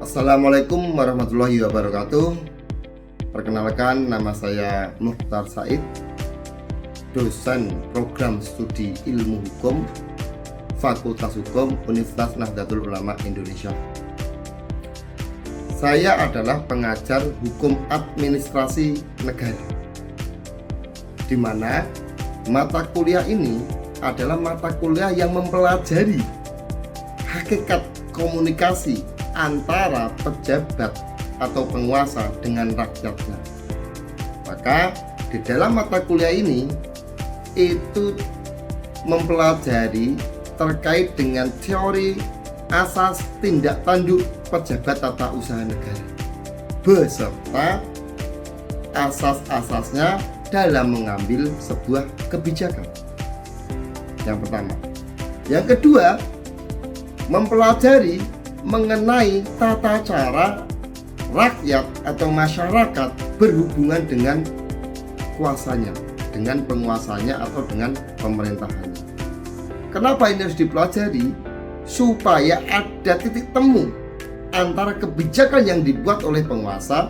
Assalamualaikum warahmatullahi wabarakatuh. Perkenalkan, nama saya Mukhtar Said, dosen program studi ilmu hukum Fakultas Hukum Universitas Nahdlatul Ulama Indonesia. Saya adalah pengajar hukum administrasi negara, di mana mata kuliah ini adalah mata kuliah yang mempelajari hakikat komunikasi antara pejabat atau penguasa dengan rakyatnya. Maka di dalam mata kuliah ini itu mempelajari terkait dengan teori asas tindak tanduk pejabat tata usaha negara beserta asas-asasnya dalam mengambil sebuah kebijakan. Yang pertama. Yang kedua, mempelajari mengenai tata cara rakyat atau masyarakat berhubungan dengan kuasanya, dengan penguasanya atau dengan pemerintahannya. Kenapa ini harus dipelajari? Supaya ada titik temu antara kebijakan yang dibuat oleh penguasa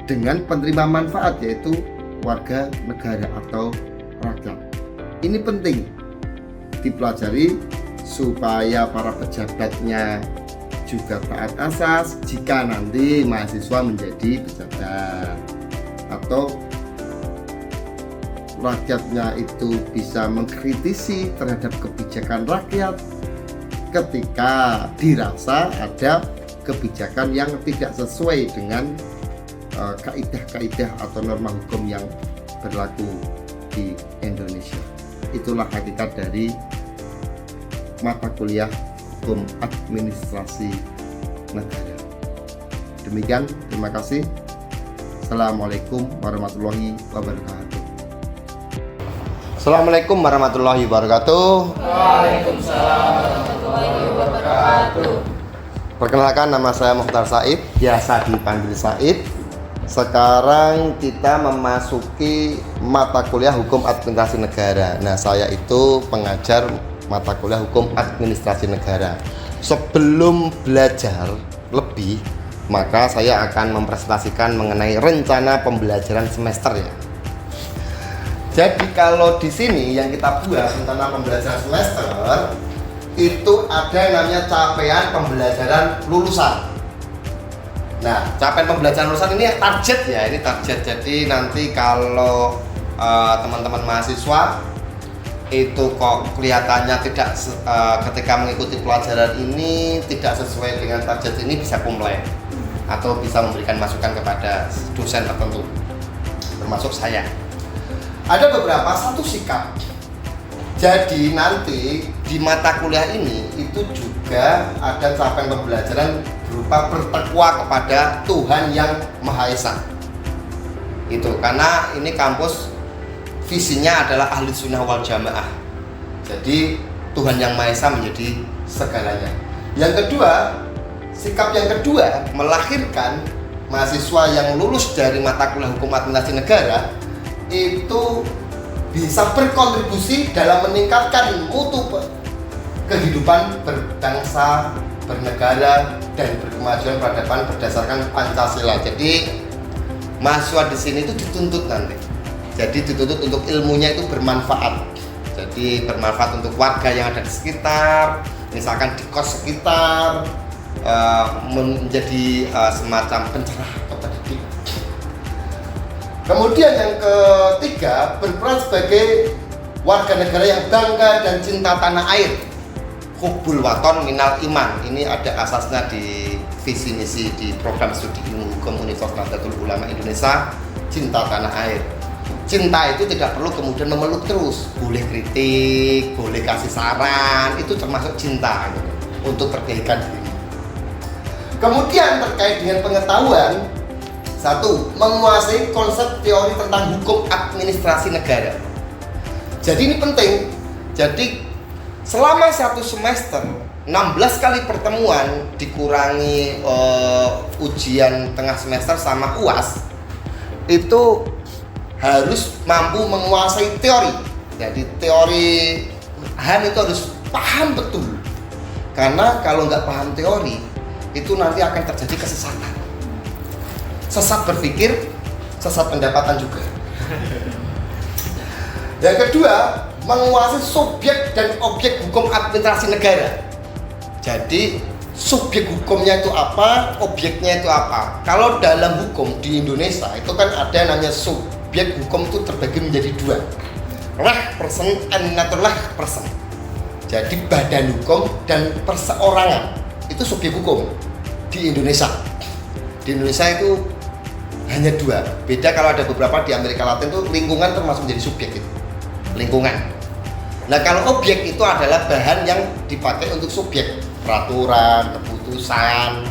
dengan penerima manfaat, yaitu warga negara atau rakyat. Ini penting dipelajari supaya para pejabatnya juga taat asas jika nanti mahasiswa menjadi pejabat, atau rakyatnya itu bisa mengkritisi terhadap kebijakan rakyat ketika dirasa ada kebijakan yang tidak sesuai dengan kaidah-kaidah atau norma hukum yang berlaku di Indonesia. Itulah hakikat dari mata kuliah hukum administrasi negara. Demikian, terima kasih. Assalamualaikum warahmatullahi wabarakatuh. Assalamualaikum warahmatullahi wabarakatuh. Waalaikumsalam warahmatullahi wabarakatuh. Perkenalkan, nama saya Mukhtar Said, biasa dipanggil Said. Sekarang kita memasuki mata kuliah hukum administrasi negara. Nah, saya itu pengajar mata kuliah hukum administrasi negara. Sebelum belajar lebih, maka saya akan mempresentasikan mengenai rencana pembelajaran semester ya. Jadi kalau di sini yang kita buat rencana pembelajaran semester itu ada yang namanya capaian pembelajaran lulusan. Nah, capaian pembelajaran lulusan ini target ya, ini target. Jadi nanti kalau teman-teman mahasiswa itu kok kelihatannya tidak ketika mengikuti pelajaran ini tidak sesuai dengan target ini, bisa komplain atau bisa memberikan masukan kepada dosen tertentu termasuk saya. Ada beberapa satu sikap. Jadi nanti di mata kuliah ini itu juga ada capaian pembelajaran berupa bertakwa kepada Tuhan yang Maha Esa. Itu karena ini kampus visinya adalah ahli sunnah wal jamaah. Jadi Tuhan yang Maha Esa menjadi segalanya. Yang kedua, sikap yang kedua melahirkan mahasiswa yang lulus dari mata kuliah hukum administrasi negara itu bisa berkontribusi dalam meningkatkan mutu kehidupan berbangsa, bernegara, dan berkemajuan peradaban berdasarkan Pancasila. Jadi mahasiswa di sini itu dituntut nanti. Jadi dituntut untuk ilmunya itu bermanfaat. Jadi bermanfaat untuk warga yang ada di sekitar, misalkan di kos sekitar, menjadi semacam pencerah atau pendidik. Kemudian yang ketiga, berperan sebagai warga negara yang bangga dan cinta tanah air. Hubbul waton minal iman. Ini ada asasnya di visi misi di program studi ilmu hukum Universitas Nahdlatul Ulama Indonesia, cinta tanah air. Cinta itu tidak perlu kemudian memeluk terus, boleh kritik, boleh kasih saran, itu termasuk cinta gitu, untuk perbaikan diri. Kemudian terkait dengan pengetahuan, satu, menguasai konsep teori tentang hukum administrasi negara. Jadi ini penting. Jadi selama satu semester 16 kali pertemuan dikurangi ujian tengah semester sama UAS, itu harus mampu menguasai teori. Jadi teori Han itu harus paham betul, karena kalau nggak paham teori itu nanti akan terjadi kesesatan. Sesat berpikir, sesat pendapatan juga. Yang kedua, menguasai subjek dan objek hukum administrasi negara. Jadi subjek hukumnya itu apa, objeknya itu apa. Kalau dalam hukum di Indonesia itu kan ada namanya subjek hukum itu terbagi menjadi dua, lah person and natural person. Jadi badan hukum dan perseorangan itu subjek hukum di Indonesia. Di Indonesia itu hanya dua. Beda kalau ada beberapa di Amerika Latin itu lingkungan termasuk menjadi subjek itu. Lingkungan. Nah kalau objek itu adalah bahan yang dipakai untuk subjek, peraturan, keputusan,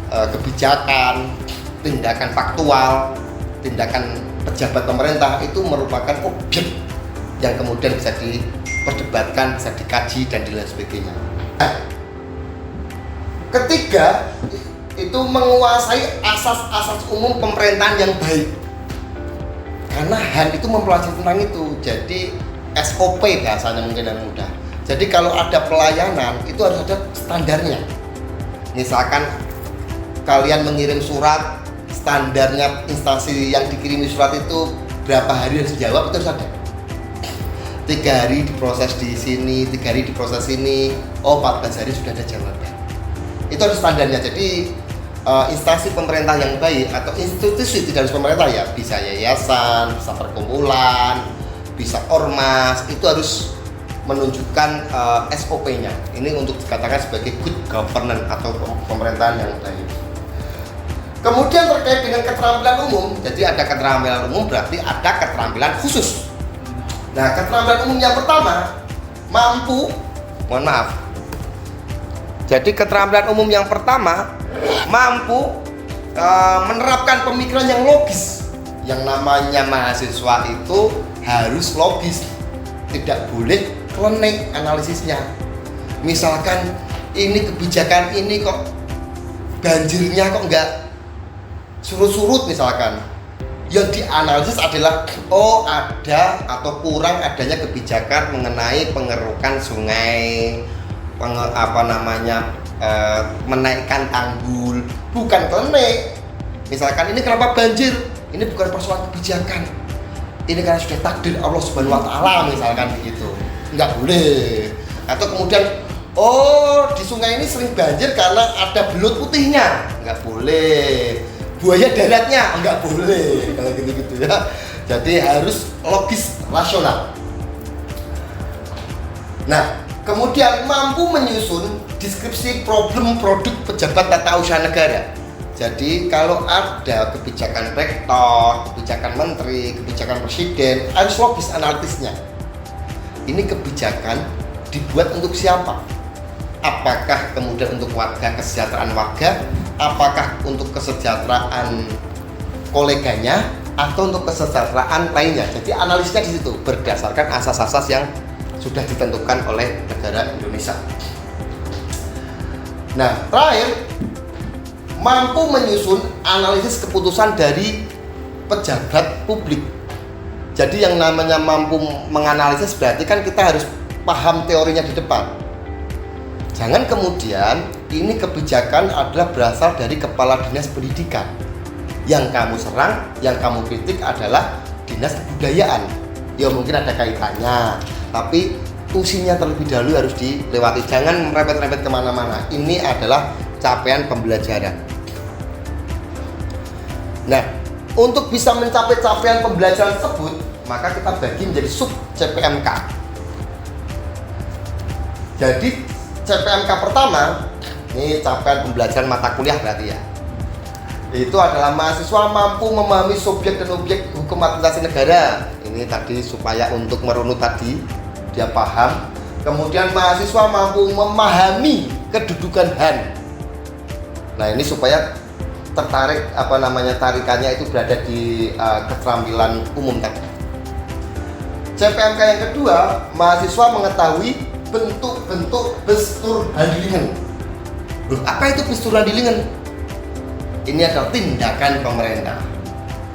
kebijakan, tindakan faktual, tindakan pejabat pemerintah itu merupakan objek yang kemudian bisa diperdebatkan, bisa dikaji dan lain sebagainya. Nah, ketiga itu menguasai asas-asas umum pemerintahan yang baik. Karena HAN itu mempelajari tentang itu. Jadi SOP bahasanya mungkin yang mudah. Jadi kalau ada pelayanan itu harus ada standarnya. Misalkan kalian mengirim surat, standarnya instansi yang dikirimi surat itu berapa hari harus dijawab, itu harus ada. 3 hari diproses di sini, 3 hari diproses sini, 14 hari sudah ada jawaban. Itu harus standarnya. Jadi instansi pemerintah yang baik atau institusi tidak harus pemerintah ya, bisa yayasan, bisa perkumpulan, bisa ormas, itu harus menunjukkan SOP-nya. Ini untuk dikatakan sebagai good governance atau pemerintahan yang baik. Kemudian terkait dengan keterampilan umum, jadi ada keterampilan umum berarti ada keterampilan khusus. Nah, keterampilan umum yang pertama Jadi keterampilan umum yang pertama mampu menerapkan pemikiran yang logis. Yang namanya mahasiswa itu harus logis, tidak boleh klenik analisisnya. Misalkan ini kebijakan ini kok banjirnya kok enggak surut-surut misalkan, yang dianalisis adalah ada atau kurang adanya kebijakan mengenai pengerukan sungai, menaikkan tanggul, bukan klenik. Misalkan ini kenapa banjir, ini bukan persoalan kebijakan, ini karena sudah takdir Allah Subhanahu wa Ta'ala, misalkan begitu, nggak boleh. Atau kemudian di sungai ini sering banjir karena ada belut putihnya, nggak boleh. Buaya daratnya nggak boleh, kalau gitu-gitu ya. Jadi harus logis, rasional. Nah, kemudian mampu menyusun deskripsi problem produk pejabat tata usaha negara. Jadi kalau ada kebijakan rektor, kebijakan menteri, kebijakan presiden, harus logis analitisnya. Ini kebijakan dibuat untuk siapa? Apakah kemudian untuk warga, kesejahteraan warga, apakah untuk kesejahteraan koleganya, atau untuk kesejahteraan lainnya. Jadi analisnya di situ berdasarkan asas-asas yang sudah ditentukan oleh negara Indonesia. Nah, terakhir, mampu menyusun analisis keputusan dari pejabat publik. Jadi yang namanya mampu menganalisis berarti kan kita harus paham teorinya di depan. Jangan kemudian ini kebijakan adalah berasal dari kepala dinas pendidikan. Yang kamu serang, yang kamu kritik adalah dinas kebudayaan. Ya mungkin ada kaitannya, tapi fungsinya terlebih dahulu harus dilewati. Jangan merepet-repet kemana-mana. Ini adalah capaian pembelajaran. Nah, untuk bisa mencapai capaian pembelajaran tersebut, maka kita bagi menjadi sub CPMK. Jadi CPMK pertama, ini capaian pembelajaran mata kuliah berarti ya. Itu adalah mahasiswa mampu memahami subjek dan objek hukum administrasi negara. Ini tadi supaya untuk merunut tadi dia paham. Kemudian mahasiswa mampu memahami kedudukan HAN. Nah, ini supaya tertarik tarikannya itu berada di keterampilan umum tadi. CPMK yang kedua, mahasiswa mengetahui bentuk-bentuk Bestuurhandelingen. Loh, apa itu Bestuurhandelingen? Ini adalah tindakan pemerintah.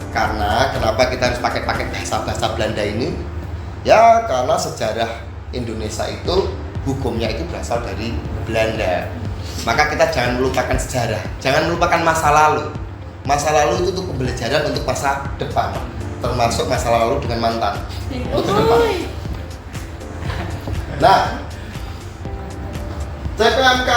Karena kenapa kita harus pakai bahasa Belanda ini? Ya karena sejarah Indonesia itu hukumnya itu berasal dari Belanda. Maka kita jangan melupakan sejarah, jangan melupakan masa lalu. Masa lalu itu tuh pembelajaran untuk masa depan, termasuk masa lalu dengan mantan. Untuk depan. Nah, CPMK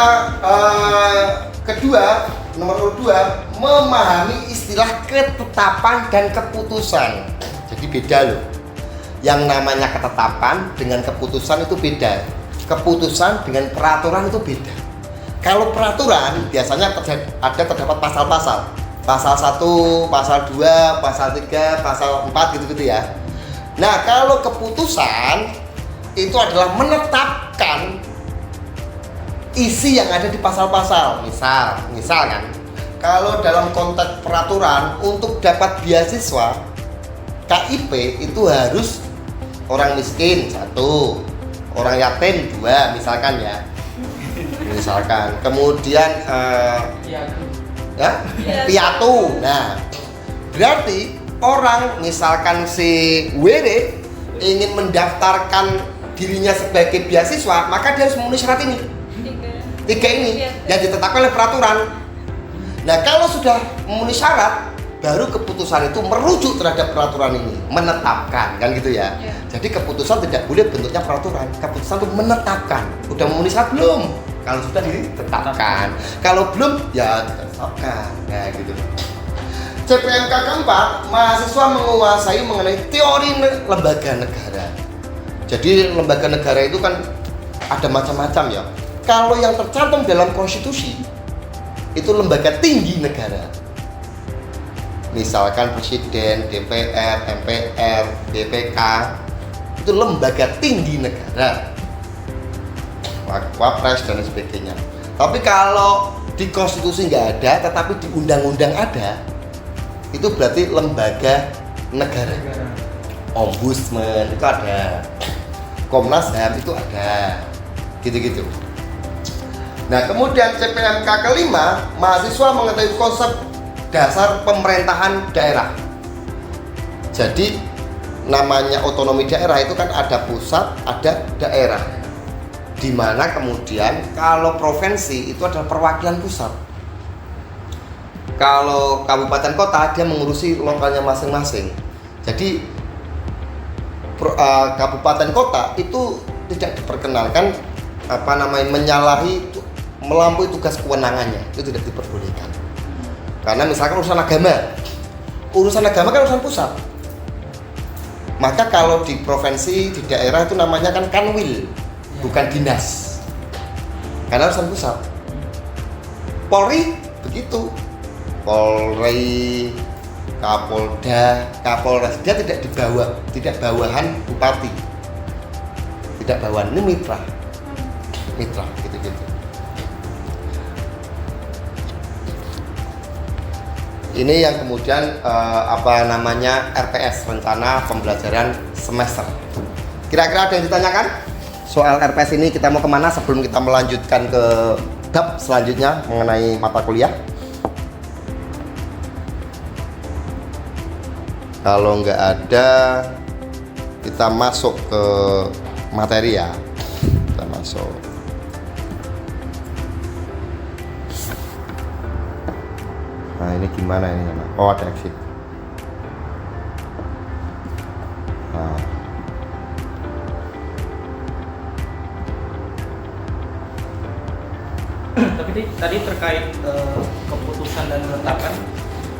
kedua, nomor 2, memahami istilah ketetapan dan keputusan. Jadi beda loh. Yang namanya ketetapan dengan keputusan itu beda. Keputusan dengan peraturan itu beda. Kalau peraturan biasanya terdapat pasal-pasal. Pasal 1, pasal 2, pasal 3, pasal 4 gitu-gitu ya. Nah, kalau keputusan itu adalah menetapkan isi yang ada di pasal-pasal. Misal kan, kalau dalam konteks peraturan untuk dapat beasiswa KIP itu harus orang miskin 1, orang yatim 2, misalkan ya. Misalkan. Kemudian piatu. Nah, berarti orang misalkan si Were ingin mendaftarkan dirinya sebagai beasiswa, maka dia harus memenuhi syarat ini. 3 ini yang ditetapkan oleh peraturan. Nah, kalau sudah memenuhi syarat, baru keputusan itu merujuk terhadap peraturan ini, menetapkan, kan gitu ya. Jadi keputusan tidak boleh bentuknya peraturan, keputusan itu menetapkan. Udah memenuhi syarat belum? Kalau sudah ditetapkan, kalau belum ya ditetapkan. Nah, gitu. CPMK keempat, mahasiswa menguasai mengenai teori lembaga negara. Jadi lembaga negara itu kan ada macam-macam ya. Kalau yang tercantum dalam konstitusi itu lembaga tinggi negara. Misalkan presiden, DPR, MPR, BPK itu lembaga tinggi negara. Wapres dan sebagainya. Tapi kalau di konstitusi nggak ada, tetapi di undang-undang ada, itu berarti lembaga negara. Ombudsman itu ada, Komnas HAM itu ada, gitu-gitu. Nah, kemudian CPMK kelima, mahasiswa mengetahui konsep dasar pemerintahan daerah. Jadi namanya otonomi daerah itu kan ada pusat, ada daerah. Di mana kemudian kalau provinsi itu adalah perwakilan pusat. Kalau kabupaten kota dia mengurusi lokalnya masing-masing. Jadi kabupaten kota itu tidak diperkenalkan menyalahi melampaui tugas kewenangannya, itu tidak diperbolehkan. Karena misalkan urusan agama kan urusan pusat. Maka kalau di provinsi, di daerah itu namanya kan kanwil, bukan dinas, karena urusan pusat. Polri begitu, Polri, Kapolda, Kapolres, dia tidak bawahan bupati, tidak bawahan, ini mitra gitu. Ini yang kemudian RPS, rencana pembelajaran semester. Kira-kira ada yang ditanyakan? Soal RPS ini kita mau kemana sebelum kita melanjutkan ke bab selanjutnya mengenai mata kuliah? Kalau nggak ada, kita masuk ke materi ya. Kita masuk. Nah, ini gimana ini? Oh, ada exit. Nah. Tapi tadi terkait keputusan dan menetapkan,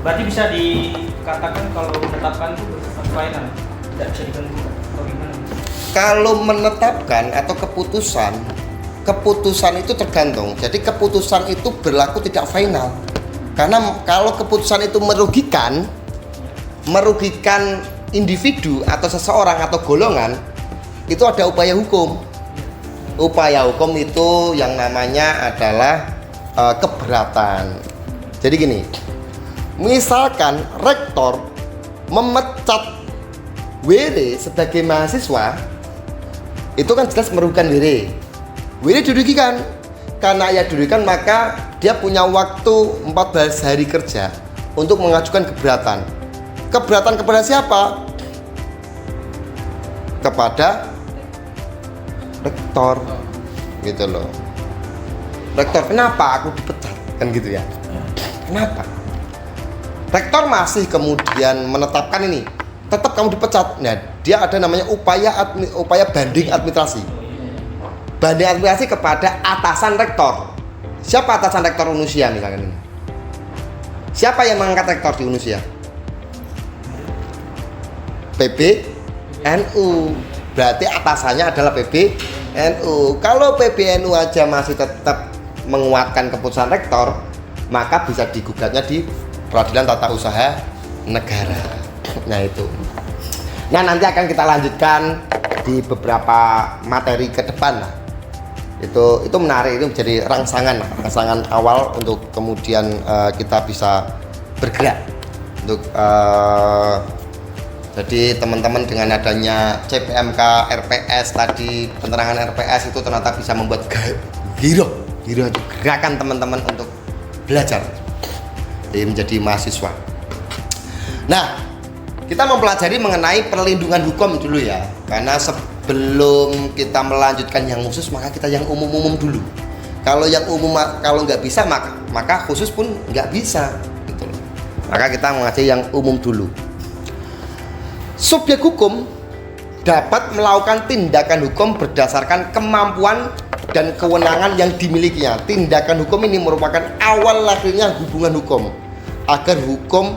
berarti bisa dikatakan kalau menetapkan itu bersifat final, tidak bisa diganggu atau gimana? Kalau menetapkan atau keputusan itu tergantung. Jadi keputusan itu berlaku tidak final. Karena kalau keputusan itu merugikan individu atau seseorang atau golongan, itu ada upaya hukum. Upaya hukum itu yang namanya adalah keberatan. Jadi gini, misalkan rektor memecat WR sebagai mahasiswa, itu kan jelas merugikan WR. WR dirugikan. Karena ia dirugikan, maka dia punya waktu 14 hari kerja untuk mengajukan keberatan. Keberatan kepada siapa? Kepada rektor, gitu loh. rektor, kenapa aku dipecat? Kan gitu ya. Kenapa? Rektor masih kemudian menetapkan ini, tetap kamu dipecat. Nah, dia ada namanya upaya banding administrasi. Banding administrasi kepada atasan rektor. Siapa atasan rektor Unusia misalkan ini? Siapa yang mengangkat rektor di Unusia? PBNU. Berarti atasannya adalah PBNU. Kalau PBNU aja masih tetap menguatkan keputusan rektor, maka bisa digugatnya di Peradilan Tata Usaha Negara. Nah itu. Nah nanti akan kita lanjutkan di beberapa materi ke depan lah. Itu menarik, itu menjadi rangsangan awal untuk kemudian kita bisa bergerak untuk jadi teman-teman dengan adanya CPMK, RPS tadi, penerangan RPS itu ternyata bisa membuat giroh gerakan teman-teman untuk belajar menjadi mahasiswa. Nah, kita mempelajari mengenai perlindungan hukum dulu ya, karena sebelum kita melanjutkan yang khusus maka kita yang umum-umum dulu. Kalau yang umum kalau nggak bisa maka khusus pun nggak bisa gitu. Maka kita mengaji yang umum dulu. Subjek hukum dapat melakukan tindakan hukum berdasarkan kemampuan dan kewenangan yang dimilikinya. Tindakan hukum ini merupakan awal lahirnya hubungan hukum agar hukum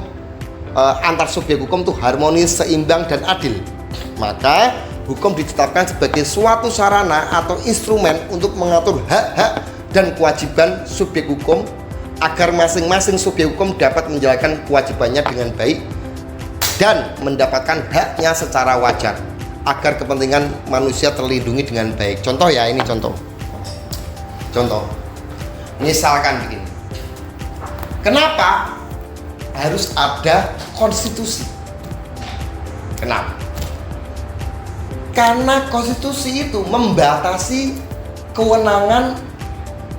antar subjek hukum itu harmonis, seimbang dan adil. Maka hukum ditetapkan sebagai suatu sarana atau instrumen untuk mengatur hak-hak dan kewajiban subjek hukum agar masing-masing subjek hukum dapat menjalankan kewajibannya dengan baik dan mendapatkan haknya secara wajar agar kepentingan manusia terlindungi dengan baik. Contoh ya, ini contoh. Misalkan begini. Kenapa harus ada konstitusi? Kenapa? Karena konstitusi itu membatasi kewenangan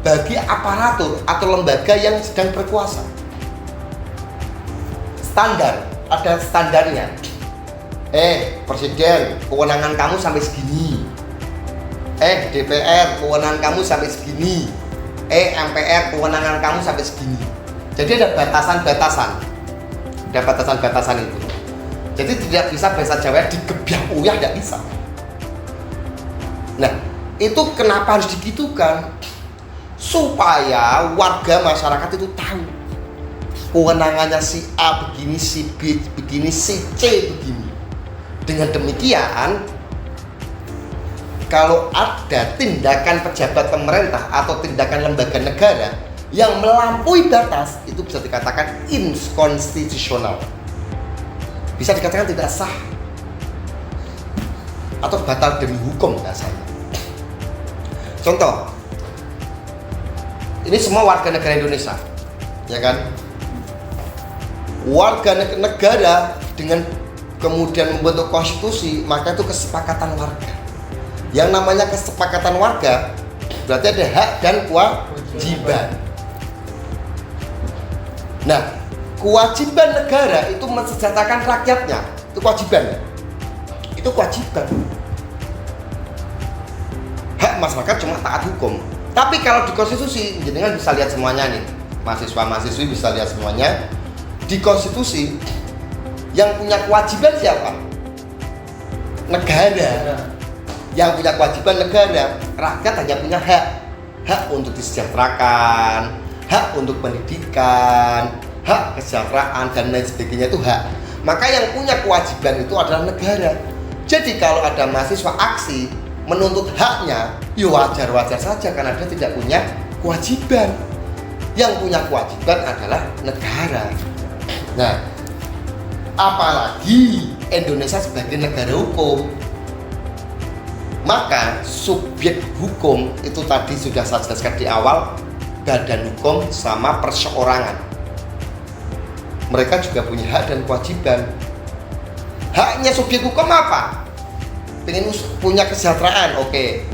bagi aparatur atau lembaga yang sedang berkuasa. Ada standarnya. Presiden, kewenangan kamu sampai segini. DPR, kewenangan kamu sampai segini. MPR, kewenangan kamu sampai segini. Jadi ada batasan-batasan. Ada batasan-batasan itu. Jadi tidak bisa bahasa Jawa digebyah uyah, tidak bisa. Nah, itu kenapa harus digitukan? Supaya warga masyarakat itu tahu kewenangannya si A begini, si B begini, si C begini. Dengan demikian, kalau ada tindakan pejabat pemerintah atau tindakan lembaga negara yang melampaui batas, itu bisa dikatakan inkonstitusional. Bisa dikatakan tidak sah atau batal demi hukum dasarnya. Contoh, ini semua warga negara Indonesia, ya kan? Warga negara dengan kemudian membentuk konstitusi, maka itu kesepakatan warga. Yang namanya kesepakatan warga berarti ada hak dan kewajiban. Nah, kewajiban negara itu mensejahterakan rakyatnya, itu kewajiban. Itu kewajiban. Hak masyarakat cuma taat hukum. Tapi kalau di konstitusi, jenengan bisa lihat semuanya nih. Mahasiswa-mahasiswi bisa lihat semuanya. Di konstitusi yang punya kewajiban siapa? Negara. Yang punya kewajiban negara. Rakyat hanya punya hak. Hak untuk disejahterakan, hak untuk pendidikan, hak kesejahteraan dan lain sebagainya itu hak. Maka yang punya kewajiban itu adalah negara. Jadi kalau ada mahasiswa aksi menuntut haknya, ya wajar-wajar saja karena dia tidak punya kewajiban. Yang punya kewajiban adalah negara. Nah, apalagi Indonesia sebagai negara hukum, maka subjek hukum itu tadi sudah saya jelaskan di awal, badan hukum sama perseorangan. Mereka juga punya hak dan kewajiban. Haknya subjek hukum apa? Pengen punya kesejahteraan, oke.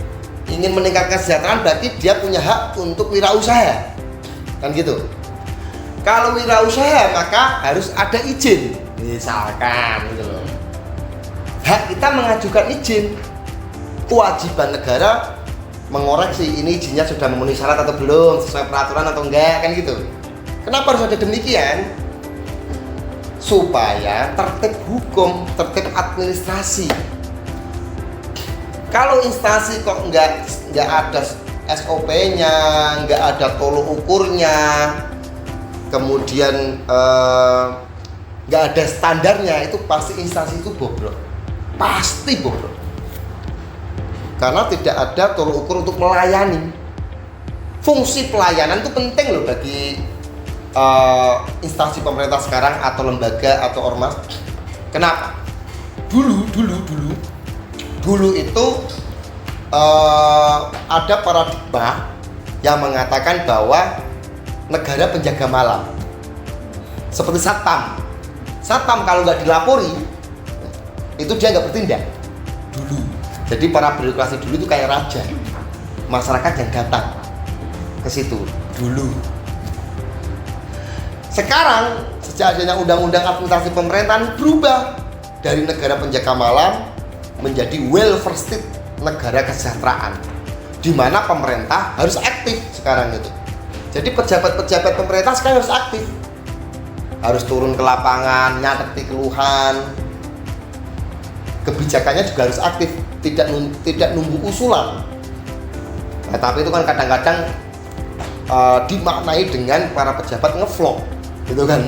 Ingin meningkatkan kesejahteraan berarti dia punya hak untuk wirausaha, kan gitu. Kalau wirausaha maka harus ada izin, misalkan gitu loh. Hak kita mengajukan izin. Kewajiban negara mengoreksi ini izinnya sudah memenuhi syarat atau belum, sesuai peraturan atau enggak, kan gitu. Kenapa harus ada demikian? Supaya tertib hukum, tertib administrasi. Kalau instansi kok nggak ada SOP-nya, nggak ada tolok ukurnya, kemudian nggak ada standarnya, itu pasti instansi itu bobrok, pasti bobrok. Karena tidak ada tolok ukur untuk melayani. Fungsi pelayanan itu penting loh bagi instansi pemerintah sekarang atau lembaga atau ormas. Kenapa? Dulu itu ada paradigma yang mengatakan bahwa negara penjaga malam, seperti satpam. Satpam kalau nggak dilapori, itu dia nggak bertindak. Dulu, jadi para birokrasi dulu itu kayak raja, masyarakat yang datang ke situ dulu. Sekarang sejak adanya undang-undang administrasi pemerintahan berubah dari negara penjaga malam menjadi welfare state, negara kesejahteraan, di mana pemerintah harus aktif sekarang itu. Jadi pejabat-pejabat pemerintah sekarang harus aktif, harus turun ke lapangan, nyateti keluhan, kebijakannya juga harus aktif, tidak nunggu usulan. Nah, tapi itu kan kadang-kadang dimaknai dengan para pejabat ngevlog, gitu kan?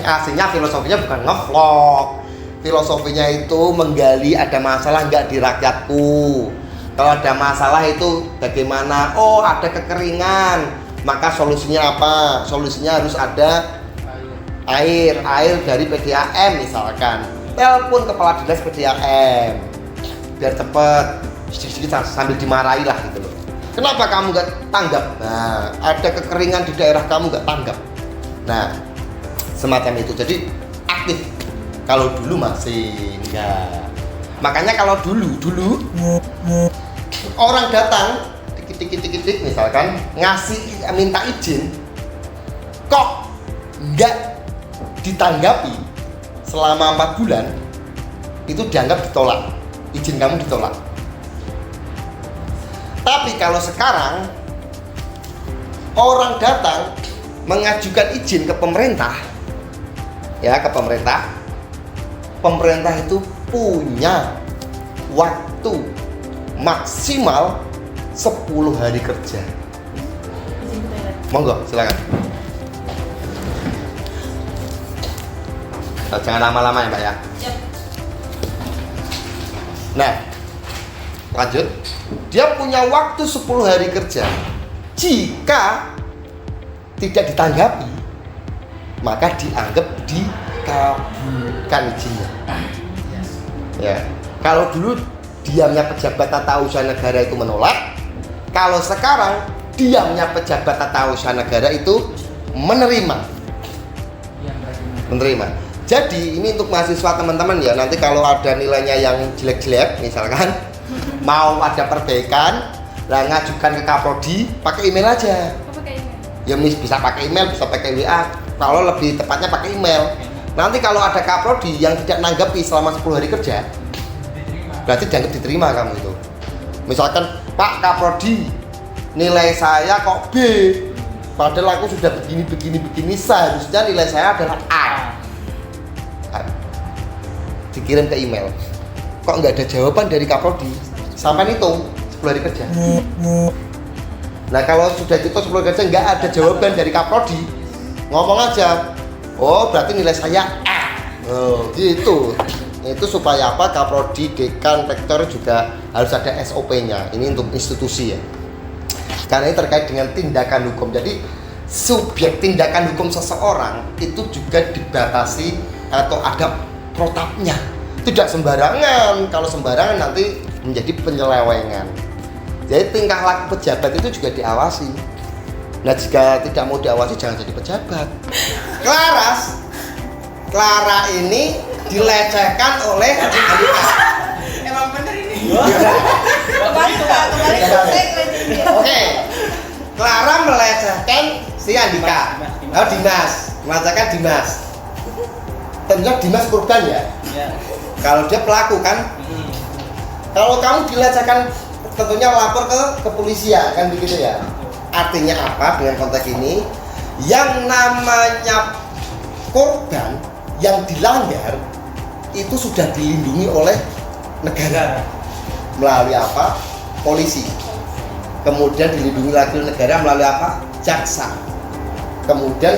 Aslinya filosofinya bukan ngevlog. Filosofinya itu menggali ada masalah nggak di rakyatku. Kalau ada masalah itu bagaimana? Oh, ada kekeringan, maka solusinya apa? Solusinya harus ada air dari PDAM misalkan. Telepon kepala dinas PDAM biar cepet, sedikit sambil dimarahi lah gitu loh. Kenapa kamu nggak tanggap? Nah, ada kekeringan di daerah kamu nggak tanggap. Nah, semacam itu. Jadi aktif. Kalau dulu masih enggak. Makanya kalau dulu orang datang dikit misalkan minta izin, kok enggak ditanggapi selama 4 bulan, itu dianggap ditolak, izin kamu ditolak. Tapi kalau sekarang orang datang mengajukan izin ke pemerintah, ya ke pemerintah itu punya waktu maksimal 10 hari kerja. Monggo, silakan. Jangan lama-lama ya, Mbak ya. Nah, lanjut. Dia punya waktu 10 hari kerja. Jika tidak ditanggapi, maka dianggap dikabulkan izinnya. Ya, kalau dulu diamnya pejabat tata usaha negara itu menolak, kalau sekarang diamnya pejabat tata usaha negara itu menerima. Jadi ini untuk mahasiswa teman-teman ya, nanti kalau ada nilainya yang jelek-jelek misalkan mau ada perbaikan, lah ngajukan ke Kaprodi, pakai email aja. Ya bisa pakai email, bisa pakai WA. Kalau lebih tepatnya pakai email. Nanti kalau ada Kaprodi yang tidak nanggapi selama 10 hari kerja, berarti dianggap diterima kamu itu. Misalkan, Pak Kaprodi, nilai saya kok B, padahal aku sudah begini, seharusnya nilai saya adalah A. Dikirim ke email. Kok nggak ada jawaban dari Kaprodi? Sampai hitung 10 hari kerja. Nah, kalau sudah hitung 10 hari kerja nggak ada jawaban dari Kaprodi, ngomong aja, oh berarti nilai saya A. Oh, gitu. Itu supaya apa? Kaprodi, dekan, rektor juga harus ada SOP-nya. Ini untuk institusi ya. Karena ini terkait dengan tindakan hukum. Jadi subjek tindakan hukum seseorang itu juga dibatasi atau ada protapnya. Tidak sembarangan. Kalau sembarangan nanti menjadi penyelewengan. Jadi tingkah laku pejabat itu juga diawasi. Nah, jika tidak mau diawasi jangan jadi pejabat. Clara ini dilecehkan oleh Andika. Emang bener ini. Oke. Clara melecehkan si Andika. Oh, Dimas. Melecehkan Dimas. Tentunya Dimas korban ya. Kalau dia pelaku kan. Kalau kamu dilecehkan tentunya lapor ke kepolisian kan begitu ya. Artinya apa dengan konteks ini? Yang namanya korban yang dilanggar itu sudah dilindungi oleh negara melalui apa? Polisi. Kemudian dilindungi lagi oleh negara melalui apa? Jaksa. Kemudian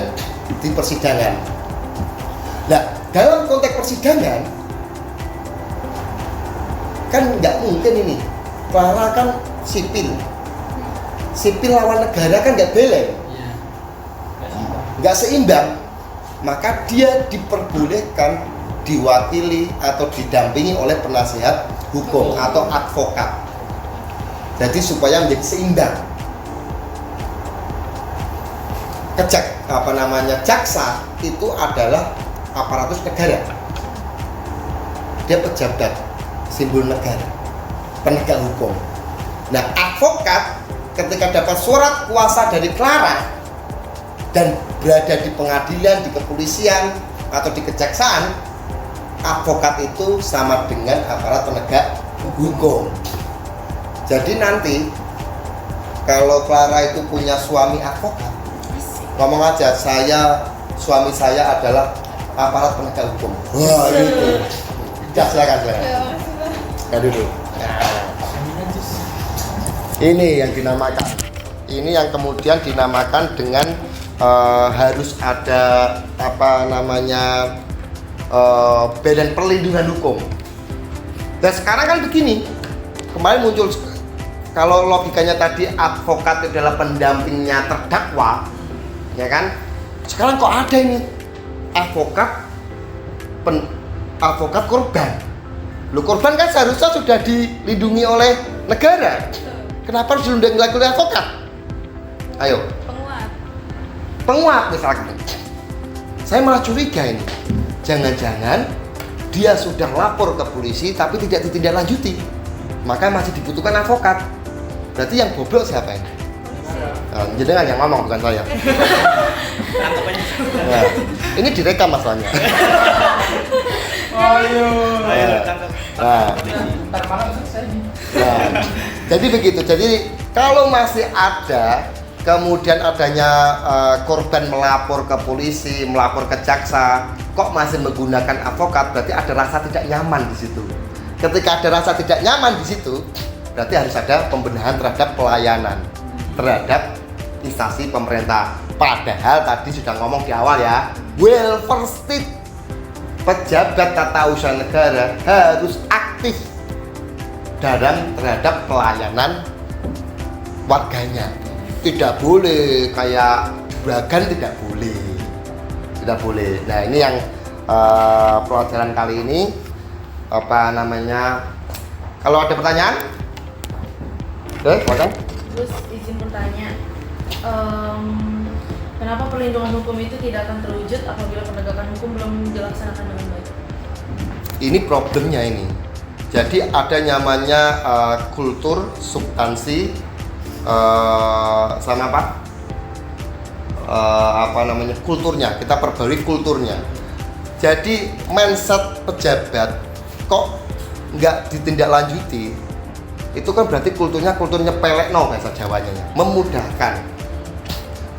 di persidangan. Nah, dalam konteks persidangan kan nggak mungkin ini. Clara kan sipil lawan negara kan nggak beleng, nggak seimbang. Maka dia diperbolehkan diwakili atau didampingi oleh penasihat hukum atau advokat. Jadi supaya menjadi seimbang. Jaksa itu adalah aparatus negara. Dia pejabat, simbol negara, penegak hukum. Nah, advokat ketika dapat surat kuasa dari Clara dan berada di pengadilan, di kepolisian atau di kejaksaan, advokat itu sama dengan aparat penegak hukum. Jadi nanti kalau Clara itu punya suami advokat, ngomong aja, suami saya adalah aparat penegak hukum. Wah, itu. Ya, silakan. Ya dulu. Ini yang dinamakan. Ini yang kemudian dinamakan dengan harus ada badan perlindungan hukum. Dan sekarang kan begini. Kemarin muncul, kalau logikanya tadi advokat adalah pendampingnya terdakwa, ya kan? Sekarang kok ada ini advokat korban. Loh, korban kan seharusnya sudah dilindungi oleh negara. Kenapa harus dilindungi oleh advokat? Ayo. Penguat misalkan. Saya malah curiga ini. Jangan-jangan dia sudah lapor ke polisi tapi tidak ditindaklanjuti. Maka masih dibutuhkan advokat. Berarti yang goblok siapa ini? Jenengan yang ngomong, bukan saya. Nah, ini direkam masalahnya. Nah, jadi begitu. Jadi kalau masih ada, kemudian adanya korban melapor ke polisi, melapor ke jaksa, kok masih menggunakan advokat, berarti ada rasa tidak nyaman di situ. Ketika ada rasa tidak nyaman di situ, berarti harus ada pembenahan terhadap pelayanan terhadap instansi pemerintah. Padahal tadi sudah ngomong di awal ya, welfare state, pejabat tata usaha negara harus aktif terhadap pelayanan warganya. Tidak boleh kayak juragan, tidak boleh. Nah, ini yang pelajaran kali ini kalau ada pertanyaan, silakan. Terus izin bertanya, kenapa perlindungan hukum itu tidak akan terwujud apabila penegakan hukum belum dilaksanakan dengan baik? Ini problemnya ini. Jadi ada namanya kultur, substansi, sama kulturnya. Kita perbarui kulturnya. Jadi mindset pejabat kok nggak ditindaklanjuti, itu kan berarti kulturnya pelekno bahasa Jawanya, memudahkan,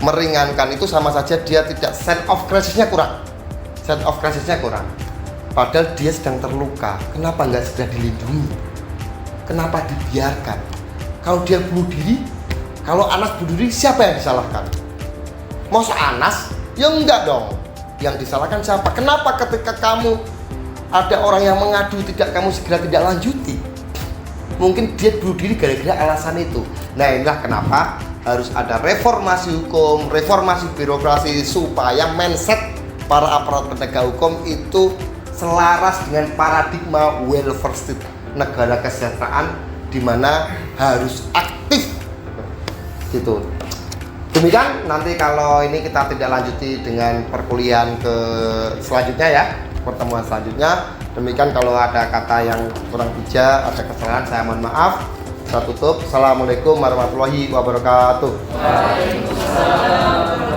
meringankan. Itu sama saja dia tidak sense of crisisnya kurang. Padahal dia sedang terluka. Kenapa nggak segera dilindungi? Kenapa dibiarkan? Kalau dia bunuh diri, kalau Anas bunuh diri, siapa yang disalahkan? Masa Anas? Ya enggak dong. Yang disalahkan siapa? Kenapa ketika kamu ada orang yang mengadu kamu segera tidak lanjuti? Mungkin dia bunuh diri gara-gara alasan itu. Nah, inilah kenapa harus ada reformasi hukum, reformasi birokrasi, supaya mindset para aparat penegak hukum itu selaras dengan paradigma welfare state, negara kesejahteraan, di mana harus aktif gitu. Demikian, nanti kalau ini kita tidak lanjuti dengan perkuliahan ke selanjutnya ya, pertemuan selanjutnya. Demikian, kalau ada kata yang kurang bijak, ada kesalahan, saya mohon maaf. Saya tutup. Assalamualaikum warahmatullahi wabarakatuh. Waalaikumsalam.